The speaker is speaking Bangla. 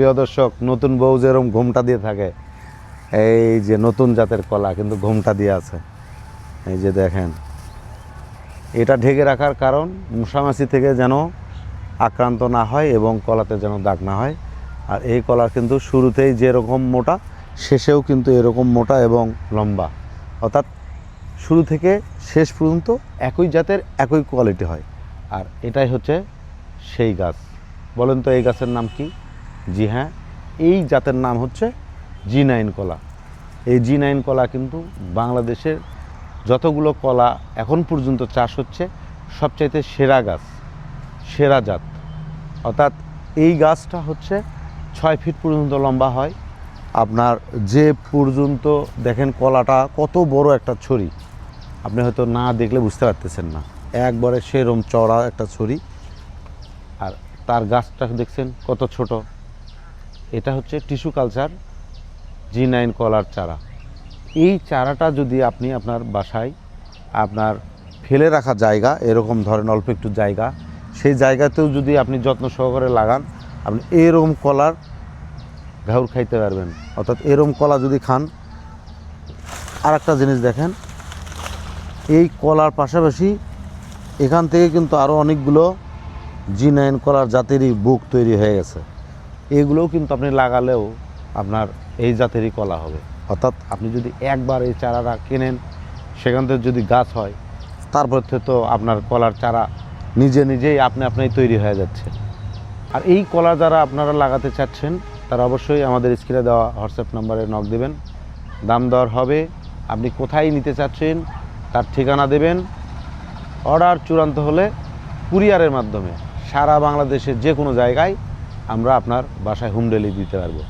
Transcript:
প্রিয় দর্শক, নতুন বউ যেরকম ঘোমটা দিয়ে থাকে, এই যে নতুন জাতের কলা কিন্তু ঘোমটা দিয়ে আছে। এই যে দেখেন, এটা ঢেকে রাখার কারণ মশামাছি থেকে যেন আক্রান্ত না হয় এবং কলাতে যেন দাগ না হয়। আর এই কলা কিন্তু শুরুতেই যেরকম মোটা, শেষেও কিন্তু এরকম মোটা এবং লম্বা, অর্থাৎ শুরু থেকে শেষ পর্যন্ত একই জাতের একই কোয়ালিটি হয়। আর এটাই হচ্ছে সেই গাছ। বলেন তো এই গাছের নাম কি? জি হ্যাঁ, এই জাতের নাম হচ্ছে G9 কলা। এই G9 কলা কিন্তু বাংলাদেশের যতগুলো কলা এখন পর্যন্ত চাষ হচ্ছে সবচাইতে সেরা গাছ, সেরা জাত। অর্থাৎ এই গাছটা হচ্ছে 6 ফিট পর্যন্ত লম্বা হয়। আপনার যে পর্যন্ত দেখেন কলাটা কত বড় একটা ছড়ি, আপনি হয়তো না দেখলে বুঝতে পারতেছেন না। একবারে সেরম চড়া একটা ছড়ি। আর তার গাছটা দেখছেন কত ছোট। এটা হচ্ছে টিস্যু কালচার G9 কলার চারা। এই চারাটা যদি আপনি আপনার বাসায় আপনার ফেলে রাখা জায়গা, এরকম ধরেন অল্প একটু জায়গা, সেই জায়গাতেও যদি আপনি যত্ন সহকারে লাগান, আপনি এরকম কলার ঘাউর খাইতে পারবেন। অর্থাৎ এরকম কলা যদি খান। আর একটা জিনিস দেখেন, এই কলার পাশাপাশি এখান থেকে কিন্তু আরও অনেকগুলো G9 কলার জাতেরই বুক তৈরি হয়ে গেছে। এগুলোও কিন্তু আপনি লাগালেও আপনার এই জাতেরই কলা হবে। অর্থাৎ আপনি যদি একবার এই চারাটা কেনেন, সেখান থেকে যদি গাছ হয়, তারপর থেকে তো আপনার কলার চারা নিজেই আপনি তৈরি হয়ে যাচ্ছে। আর এই কলা যারা আপনারা লাগাতে চাচ্ছেন, তারা অবশ্যই আমাদের স্ক্রিনে দেওয়া হোয়াটসঅ্যাপ নাম্বারে নক দেবেন। দাম দর হবে, আপনি কোথায় নিতে চাচ্ছেন তার ঠিকানা দেবেন। অর্ডার চূড়ান্ত হলে কুরিয়ারের মাধ্যমে সারা বাংলাদেশের যে কোনো জায়গায় আমরা আপনার বাসায় হোম ডেলিভারি দিতে পারবো।